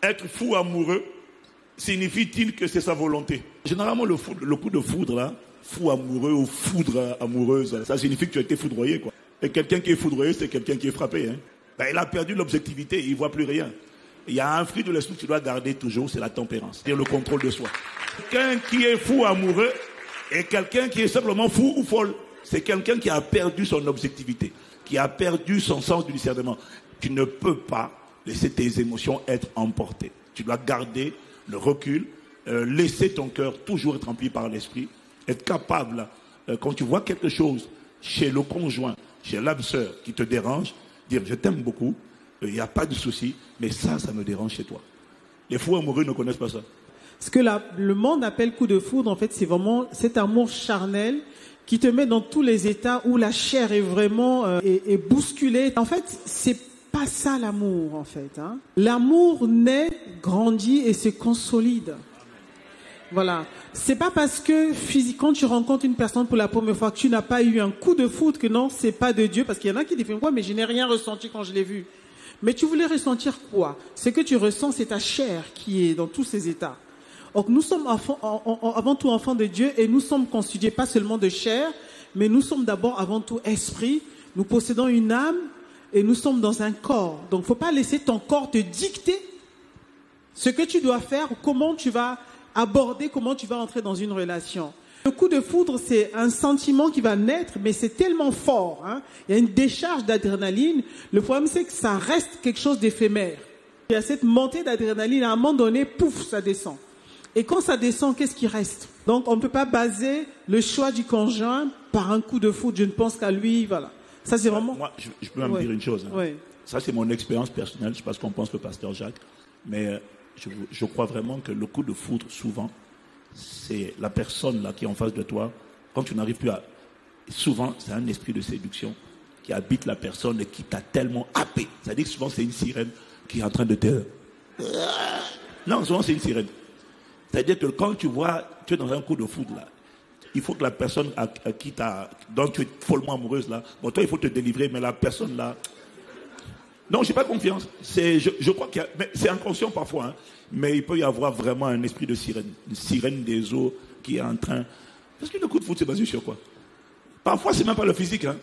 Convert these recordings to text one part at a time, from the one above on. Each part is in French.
Être fou amoureux signifie-t-il que c'est sa volonté? Généralement, le coup de foudre, là, fou amoureux ou foudre amoureuse, ça signifie que tu as été foudroyé, quoi. Et quelqu'un qui est foudroyé, c'est quelqu'un qui est frappé. Hein. Ben, il a perdu l'objectivité, il ne voit plus rien. Il y a un fruit de l'esprit que tu dois garder toujours, c'est la tempérance, c'est le contrôle de soi. Quelqu'un qui est fou amoureux et quelqu'un qui est simplement fou ou folle, c'est quelqu'un qui a perdu son objectivité, qui a perdu son sens du discernement. Tu ne peux pas laisser tes émotions être emportées. Tu dois garder le recul, laisser ton cœur toujours être rempli par l'esprit, être capable, quand tu vois quelque chose chez le conjoint, chez l'âme sœur qui te dérange, dire je t'aime beaucoup, il n'y a pas de souci, mais ça me dérange chez toi. Les fous amoureux ne connaissent pas ça. Ce que le monde appelle coup de foudre, en fait, c'est vraiment cet amour charnel qui te met dans tous les états où la chair est vraiment est bousculée. En fait, c'est pas ça l'amour, en fait. Hein. L'amour naît, grandit et se consolide. Voilà. C'est pas parce que quand tu rencontres une personne pour la première fois que tu n'as pas eu un coup de foudre que non, c'est pas de Dieu, parce qu'il y en a qui disent ouais, mais je n'ai rien ressenti quand je l'ai vu. Mais tu voulais ressentir quoi? Ce que tu ressens, c'est ta chair qui est dans tous ces états. Donc nous sommes avant tout enfants de Dieu et nous sommes constitués pas seulement de chair, mais nous sommes d'abord avant tout esprit. Nous possédons une âme et nous sommes dans un corps. Donc faut pas laisser ton corps te dicter ce que tu dois faire ou comment tu vas aborder, comment tu vas entrer dans une relation. Le coup de foudre, c'est un sentiment qui va naître, mais c'est tellement fort. Hein. Il y a une décharge d'adrénaline. Le problème, c'est que ça reste quelque chose d'éphémère. Il y a cette montée d'adrénaline, à un moment donné, pouf, ça descend. Et quand ça descend, qu'est-ce qui reste? Donc, on ne peut pas baser le choix du conjoint par un coup de foudre. Je ne pense qu'à lui, voilà. Ça, c'est vraiment... Moi, je peux même dire une chose. Hein. Ouais. Ça, c'est mon expérience personnelle. Je sais pas ce qu'on pense le pasteur Jacques. Mais je crois vraiment que le coup de foudre, souvent, c'est la personne là qui est en face de toi. Quand tu n'arrives plus à... Souvent, c'est un esprit de séduction qui habite la personne et qui t'a tellement happé. C'est-à-dire que souvent, c'est une sirène qui est en train de te... Non, souvent, c'est une sirène. C'est-à-dire que quand tu vois, tu es dans un coup de foudre là, il faut que la personne dont tu es follement amoureuse là, bon toi il faut te délivrer, mais la personne là, non, j'ai pas confiance. Je crois qu'il y a, mais c'est inconscient parfois, hein, mais il peut y avoir vraiment un esprit de sirène, une sirène des eaux qui est en train. Parce que le coup de foudre c'est basé sur quoi? Parfois c'est même pas le physique, hein.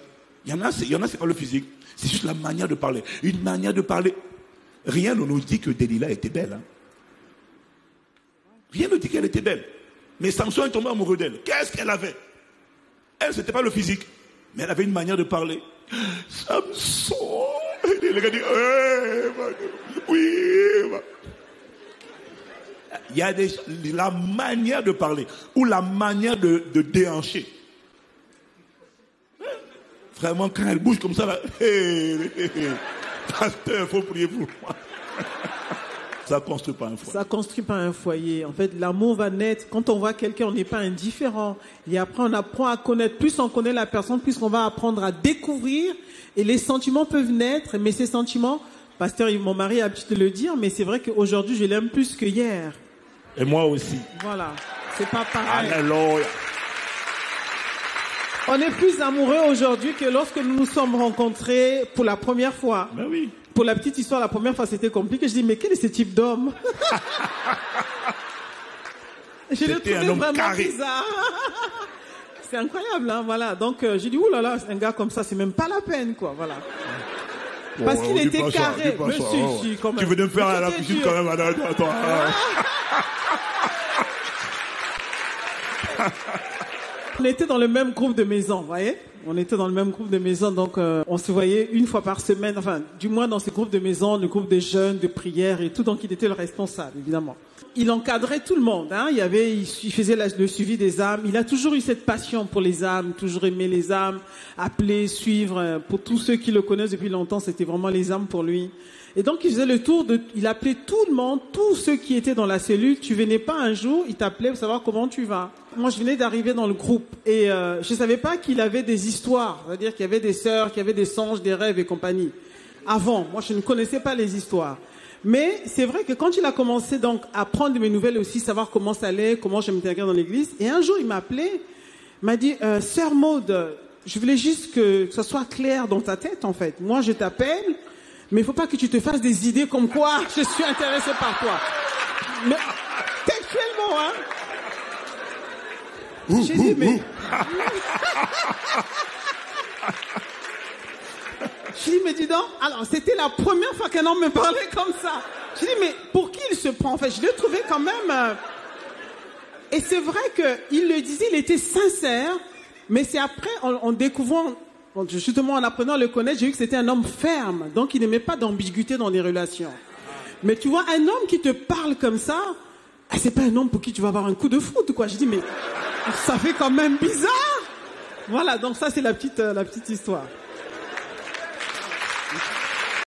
Il y en a c'est pas le physique, c'est juste la manière de parler, une manière de parler. Rien ne nous dit que Delilah était belle, hein. Rien ne dit qu'elle était belle. Mais Samson est tombé amoureux d'elle. Qu'est-ce qu'elle avait? Elle, c'était pas le physique. Mais elle avait une manière de parler. Samson. Et le gars dit, oui. Il y a la manière de parler. Ou la manière de déhancher. Vraiment, quand elle bouge comme ça, là, pasteur, il faut prier pour moi. Ça ne construit pas un foyer. Ça ne construit pas un foyer. En fait, l'amour va naître. Quand on voit quelqu'un, on n'est pas indifférent. Et après, on apprend à connaître. Plus on connaît la personne, plus on va apprendre à découvrir. Et les sentiments peuvent naître. Mais ces sentiments, pasteur, mon mari a l'habitude de le dire, mais c'est vrai qu'aujourd'hui, je l'aime plus que hier. Et moi aussi. Voilà. C'est pas pareil. Alléluia. On est plus amoureux aujourd'hui que lorsque nous nous sommes rencontrés pour la première fois. Ben oui. Pour la petite histoire, la première fois, c'était compliqué. Je dis, mais quel est ce type d'homme? Je l'ai trouvé vraiment carré. Bizarre. C'est incroyable, hein, voilà. Donc, j'ai dit, oulala, un gars comme ça, c'est même pas la peine, quoi, voilà. Bon, parce qu'il était carré. Si, quand même. Tu veux me faire à la piscine quand même, attends. On était dans le même groupe de maison, vous voyez? On était dans le même groupe de maison, donc on se voyait une fois par semaine, enfin, du moins dans ce groupe de maison, le groupe de jeunes, de prière et tout, donc il était le responsable, évidemment. Il encadrait tout le monde, hein. Il faisait le suivi des âmes. Il a toujours eu cette passion pour les âmes, toujours aimé les âmes, appeler, suivre. Pour tous ceux qui le connaissent depuis longtemps, c'était vraiment les âmes pour lui. Et donc, il faisait le tour il appelait tout le monde, tous ceux qui étaient dans la cellule. Tu venais pas un jour, il t'appelait pour savoir comment tu vas. Moi, je venais d'arriver dans le groupe et je savais pas qu'il avait des histoires. C'est-à-dire qu'il y avait des sœurs, qu'il y avait des songes, des rêves et compagnie. Avant, moi, je ne connaissais pas les histoires. Mais c'est vrai que quand il a commencé donc à prendre de mes nouvelles aussi, savoir comment ça allait, comment je m'intégrais dans l'église, et un jour, il m'a appelé, m'a dit, Sœur Maud, je voulais juste que ça soit clair dans ta tête, en fait. Moi, je t'appelle, Mais il faut pas que tu te fasses des idées comme quoi je suis intéressé par toi. Mais textuellement, hein. J'ai dit, mais... Je dis, mais dis donc, alors c'était la première fois qu'un homme me parlait comme ça. Je dis, mais pour qui il se prend? En fait, je l'ai trouvé quand même... Et c'est vrai qu'il le disait, il était sincère, mais c'est après, en découvrant, justement en apprenant à le connaître, j'ai vu que c'était un homme ferme, donc il n'aimait pas d'ambiguïté dans les relations. Mais tu vois, un homme qui te parle comme ça, c'est pas un homme pour qui tu vas avoir un coup de foudre, quoi. Je dis, mais ça fait quand même bizarre. Voilà, donc ça c'est la petite histoire.